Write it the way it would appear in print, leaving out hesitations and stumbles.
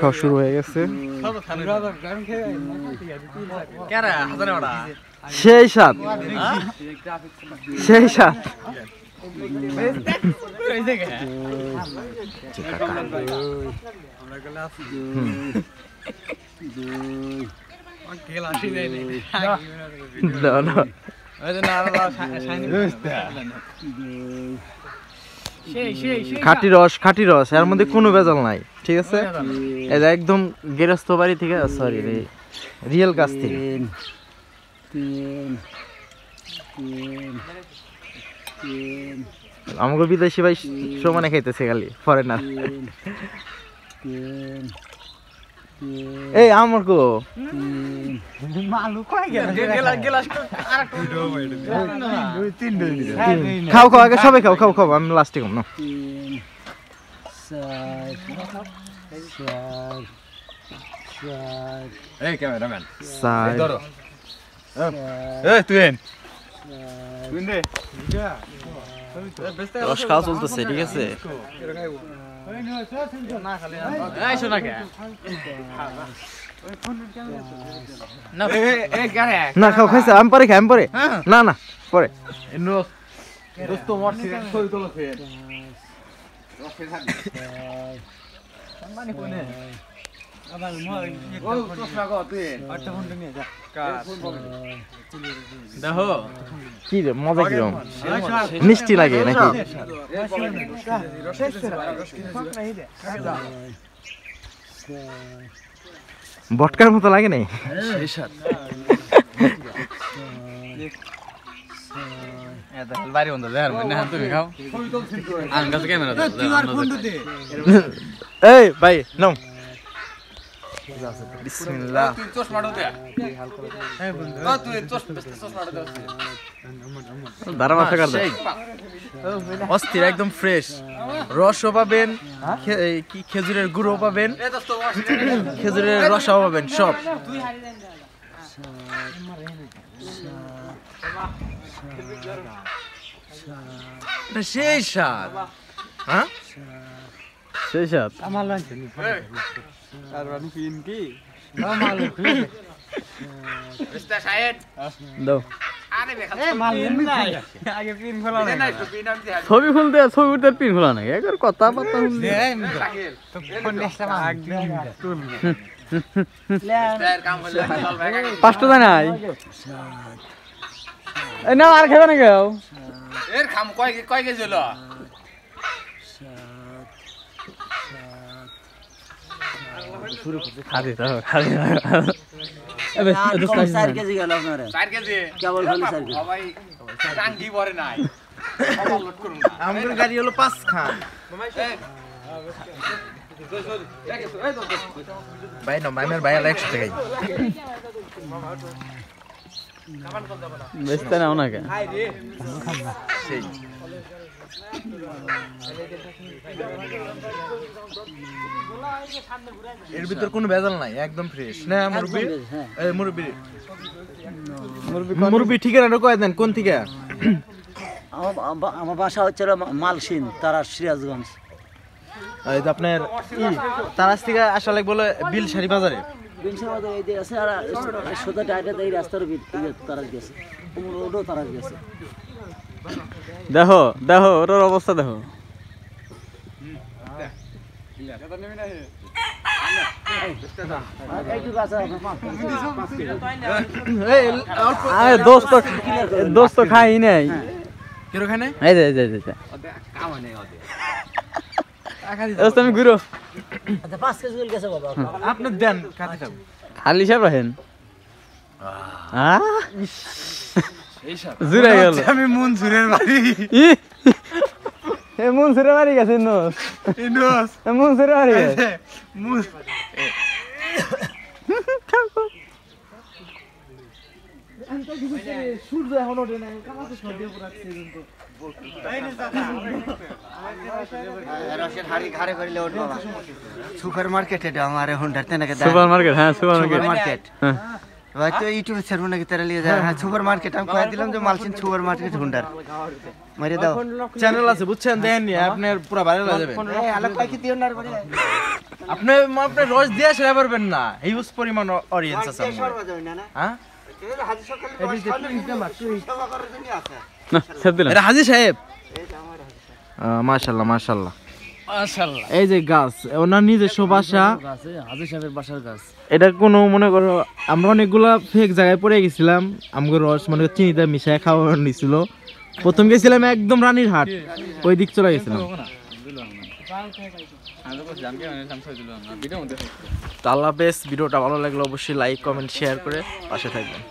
খাওয়া শুরু হয়ে গেছে। সেই সাত সেই সাত খাঁটি রস এর মধ্যে কোনো ভেজাল নাই, ঠিক আছে? এটা একদম গৃহস্থ বাড়ি থেকে, সরি রিয়েল গাছ থেকে। আমাকে বিদেশি ভাই সমানে খাইতেছে খালি ফরেনার। এই আমার কো খাও খাও আগে সবাই খাও খাও খাও, আমি লাস্টে কম না। রস খাওয়া চলতেছে, ঠিক আছে? না খাও খাইছে, আমি পরে খাই, আমি পরে না না পরে কি রে মজা কিরম মিষ্টি লাগে নাকি? বটকার মতো লাগে নাই? এই ভাই নাও বিসমিল্লাহ। অস্থির একদম ফ্রেশ রসও পাবেন, খেজুরের গুঁড়ো পাবেন, খেজুরের রসাও পাবেন, সব। সেই স্বাদ, হ্যাঁ সেই স্বাদ। ছবি খুলতে ছবি উঠতে পিন খোলা নাকি একবার কথা বার্তা পাঁচটা দেয় নাই না আর খেবে না কেউ কয় কেজি হলো? গাড়ি হলো 5 খান ভাই না মাইমের ভাই 100 টাকাই বেচতে নাও না কে সেই এর ভিতর কোনো ভেজাল নাই, একদম ফ্রেশ না? মুরব্বি এই মুরব্বি মুরব্বি ঠিকানাটা কয় দেন কোন থেকে? আমার বাসা হচ্ছে মালসিন তারা সিরাজগঞ্জ। এই তো আপনার তারাস থেকে আসা লাগবে বলে বিলশারি বাজারে। বিলশারি বাজারে এই যে আছে আর সোজা ডাইরেক্ট এই রাস্তার ভিতরে তারাস গেছে, ওটাও তারাস গেছে। দেখো দেখো ওটার অবস্থা দেখো। দোস্ত খাই নাই আমি ঘুরো আপনি দেন খালি সব রাখেন। জুড়ে গেল আমি মনসুরের বাড়ি, মনসুরের বাড়ি গেছে মনসুরের বাড়ি গেছে। সূর্য এখন ওঠে নাই, সুপার মার্কেট এটা আমার এখন সুপার মার্কেট। হ্যাঁ সুপার মার্কেট। হয়তো ইউটিউবে ছাড়বো নাকি তারা লিয়ে যায় হ্যাঁ সুপার মার্কেট আমি কয়ে দিলাম যে মালচিন সুপার মার্কেট হুন্ডার মারি দাও চ্যানেল আছে বুঝছেন দেখেননি আপনার পুরো ভাইরাল হয়ে যাবেন এই আলোক ভাই কি দিও না রে আপনি আপনি রোজ দিয়ে সেরা পারবেন না হিউজ পরিমাণ অডিয়েন্স আছে আপনার হ্যাঁ এটা হাজী সাহেব মাশাআল্লাহ মাশাআল্লাহ মাশাআল্লাহ এই যে গাছ ওনার নিজস্ব বাসা গাছে হাজী সাহেবের বাসার গাছ এটা কোনো মনে করো আমরা অনেকগুলা ফেক জায়গায় পড়ে গেছিলাম আমগো রস মনে করো চিনিতে মিশায় খাওয়া নিছিল প্রথম গেছিলাম একদম রানীর হাট ওই দিক চলে গেছিলাম তো আল্লাহ হাফেজ ভিডিওটা ভালো লাগলে অবশ্যই লাইক কমেন্ট শেয়ার করে পাশে থাকবেন